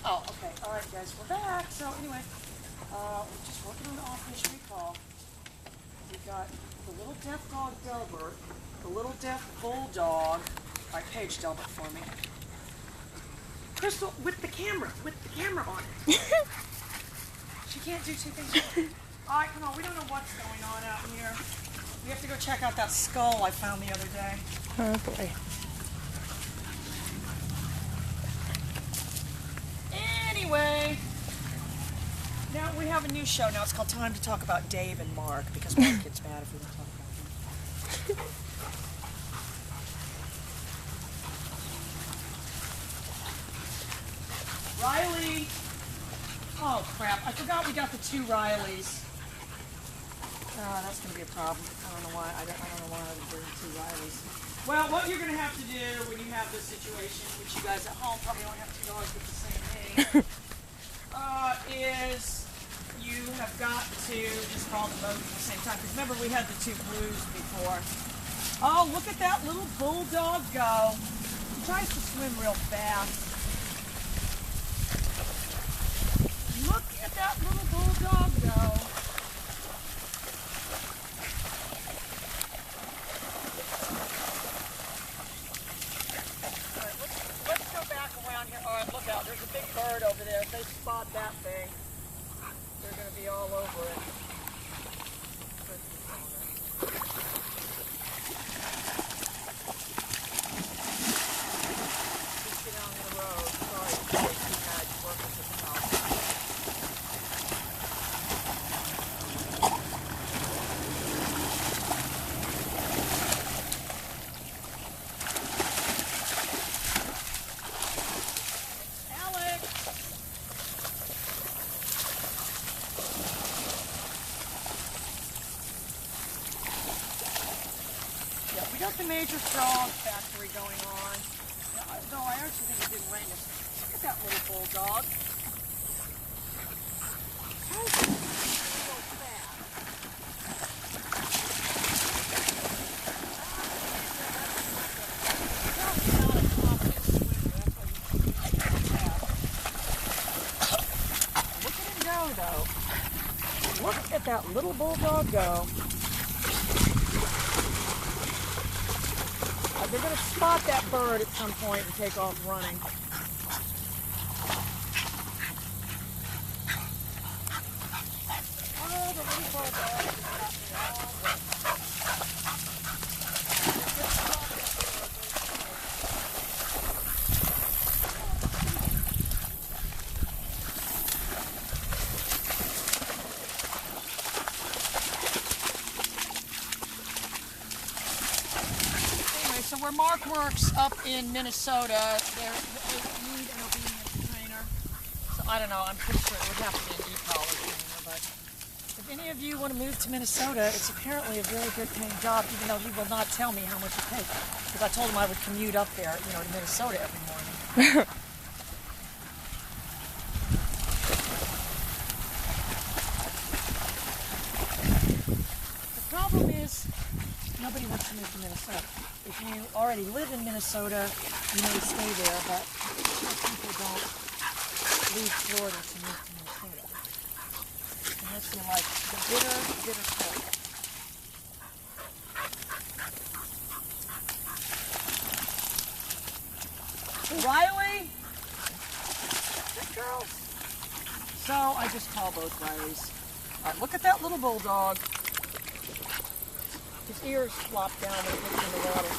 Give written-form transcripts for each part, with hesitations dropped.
Oh, okay. All right, guys, we're back. So anyway, we're just working on the off-leash recall. We got the little deaf dog Delbert, the little deaf bulldog. All right, Paige Delbert for me. Crystal, with the camera on it. She can't do two things. All right, come on. We don't know what's going on out here. We have to go check out that skull I found the other day. Oh boy. Anyway, now we have a new show now. It's called Time to Talk About Dave and Mark, because Mark gets mad if we don't talk about him. Riley! Oh crap, I forgot we got the two Rileys. That's going to be a problem. I don't know why I would bring two Rileys. Well, what you're going to have to do when you have this situation, which you guys at home probably don't have two dogs with the same name, is you have got to just call them both at the same time. Because remember, we had the two Bleus before. Oh, look at that little bulldog go. He tries to swim real fast. Look at that little bulldog go. Look out, there's a big bird over there. If they spot that thing, they're going to be all over it. Just get down the road. Sorry, too bad working at the house. We got the major frog factory going on. No, I actually think it didn't rain. Look at that little bulldog. How is it so fast? Look at him go, though. Look at that little bulldog go. They're going to spot that bird at some point and take off running. Oh, the little bulldog is stopping all So where Mark works up in Minnesota, they need an obedience trainer. So I don't know, I'm pretty sure it would have to be an e-collar trainer, but if any of you want to move to Minnesota, it's apparently a very good paying job, even though he will not tell me how much it takes. Because I told him I would commute up there, to Minnesota every morning. The problem is, nobody wants to move to Minnesota. If you already live in Minnesota, you may stay there, but most people don't leave Florida to move to Minnesota. Unless you like the bitter, bitter cold. Riley? Good girl. So I just call both Rileys. Look at that little bulldog. His ears flop down when he gets in the water.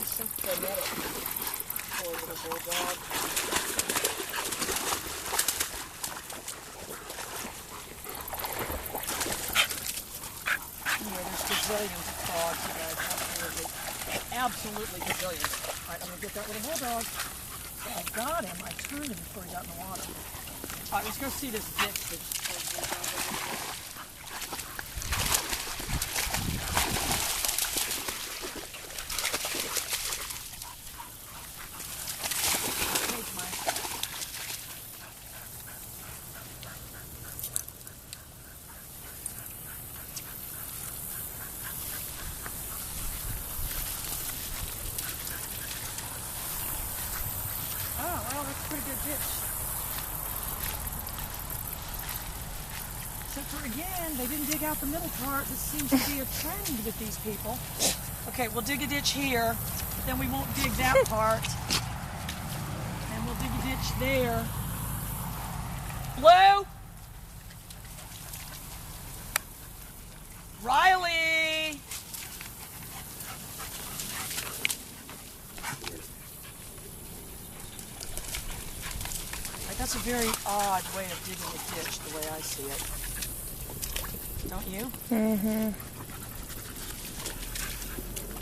He's so frenetic. Poor little bulldog. Anyway, there's gazillions of frogs, you guys. Absolutely gazillions. All right, I'm going to get that little bulldog. I got him. I turned him before he got in the water. All right, let's go see this ditch that's Oh, well, that's a pretty good ditch. deeper again. They didn't dig out the middle part. This seems to be a trend with these people. Okay, we'll dig a ditch here, but then we won't dig that part. And we'll dig a ditch there. Bleu! Riley! That's a very odd way of digging a ditch, the way I see it. Don't you? Mm-hmm.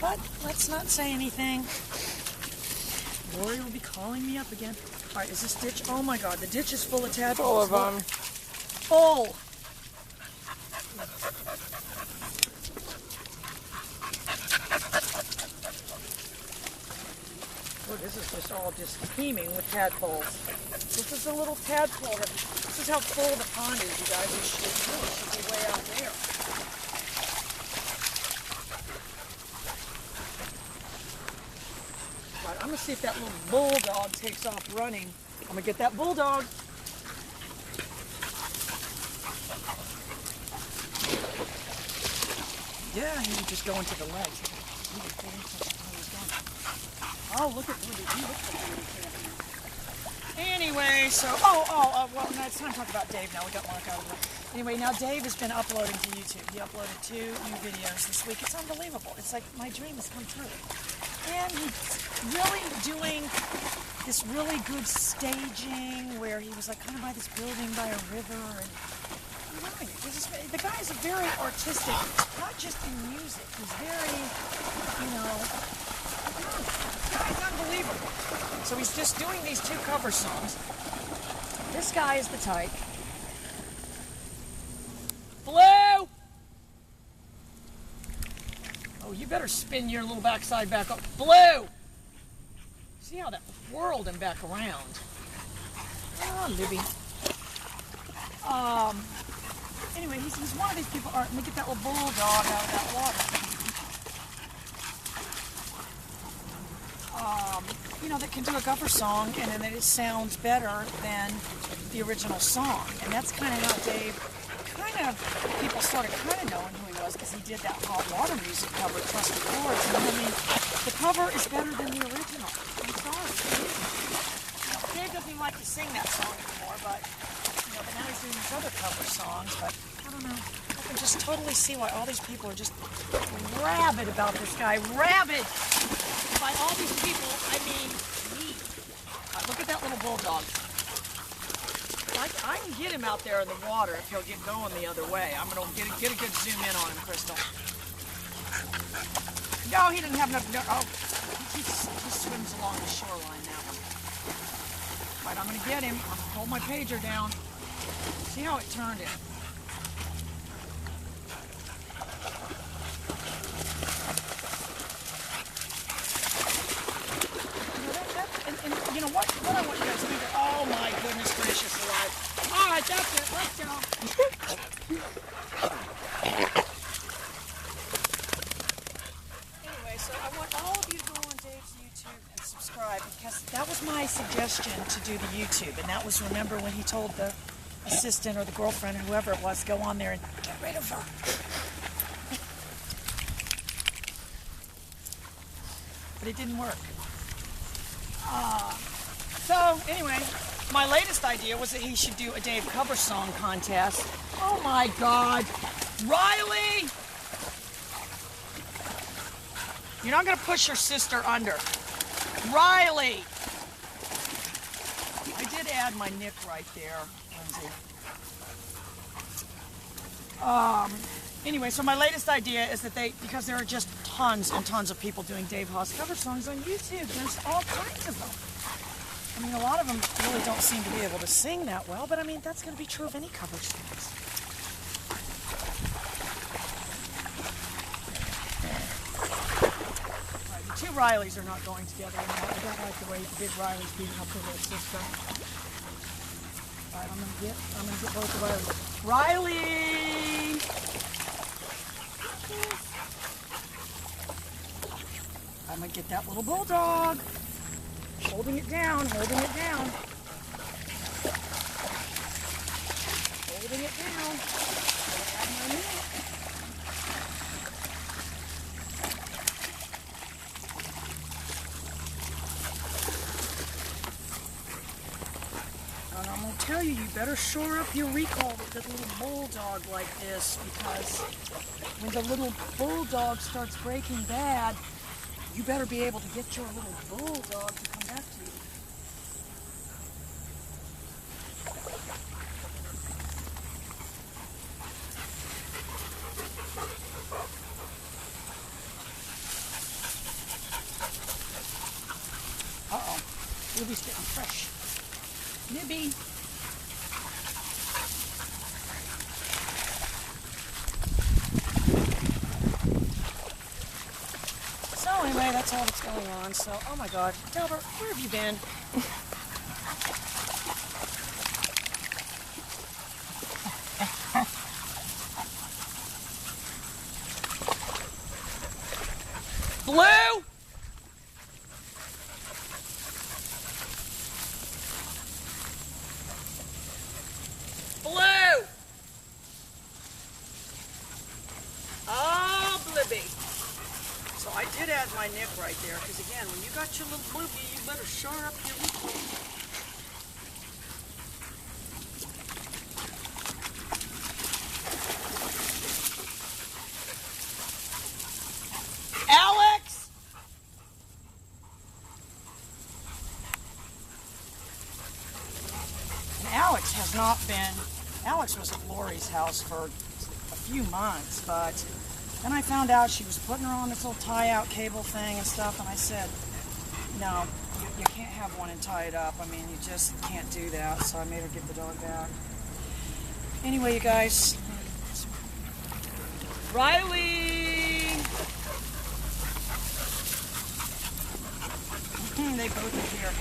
But let's not say anything. Lori will be calling me up again. All right, is this ditch? Oh my God, the ditch is full of tadpoles. Full of them. Full. Oh, this is just all just teeming with tadpoles. This is a little tadpole. This is how full the pond is, you guys. It should be way out there. Right, I'm going to see if that little bulldog takes off running. I'm going to get that bulldog. Yeah, he was just going to the legs. Oh, look at he looks like Anyway, so, well, now it's time to talk about Dave now. We got Mark out of the way. Anyway, now Dave has been uploading to YouTube. He uploaded 2 new videos this week. It's unbelievable. It's like my dream has come true. And he's really doing this really good staging where he was like kind of by this building by a river. And the guy is very artistic, not just in music. He's very, it's unbelievable. So he's just doing these 2 cover songs. This guy is the type. Bleu! Oh, you better spin your little backside back up. Bleu! See how that whirled him back around. Oh, Libby. Anyway, he's one of these people. All right, let me get that little bulldog out of that water. That can do a cover song, and then it sounds better than the original song. And that's kind of how Dave, people started kind of knowing who he was, because he did that hot water music cover, Trusted Chords. And I mean, the cover is better than the original. I'm sorry. Dave doesn't even like to sing that song anymore, but now he's doing these other cover songs. But I don't know. I can just totally see why all these people are just rabid about this guy. Rabid! By all these people, I mean me. Look at that little bulldog. I can get him out there in the water if he'll get going the other way. I'm going to get a good zoom in on him, Crystal. No, he didn't have enough. No, he swims along the shoreline now. Right, I'm going to get him. I'm going to hold my pager down. See how it turned him. What I want you guys to do, oh my goodness gracious alive. All right, that's it, let's go. Anyway, so I want all of you to go on Dave's YouTube and subscribe, because that was my suggestion to do the YouTube, and that was, remember when he told the assistant or the girlfriend or whoever it was, go on there and get rid of her. But it didn't work. So, anyway, my latest idea was that he should do a Dave cover song contest. Oh my God. Riley! You're not going to push your sister under. Riley! I did add my nick right there, Lindsay. Anyway, so my latest idea is that because there are just tons and tons of people doing Dave Haas cover songs on YouTube. There's all kinds of them. I mean, a lot of them really don't seem to be able to sing that well, but I mean, that's going to be true of any cover songs. Right, the 2 Rileys are not going together anymore. I don't like the way the big Riley's beating up her little sister. All right, I'm going to get both the Rileys. Riley! I'm going to get that little bulldog. Holding it down, holding it down. Holding it down. tell you, you better shore up your recall with a little bulldog like this, because when the little bulldog starts breaking bad, you better be able to get your little bulldog to come back to you. Uh-oh, Libby's getting fresh. Libby. So anyway, that's all that's going on. So, oh my God, Delbert, where have you been? Bleu! Bleu! Oh, Blibby. So I did add my nip right there, because again, when you got your little Blibby, you better shore up your recall. Alex! And Alex has not been, Alex was at Lori's house for a few months, but then I found out she was putting her on this little tie-out cable thing and stuff, and I said, no, you can't have one and tie it up. I mean, you just can't do that, so I made her give the dog back. Anyway, you guys, Riley! They both are here.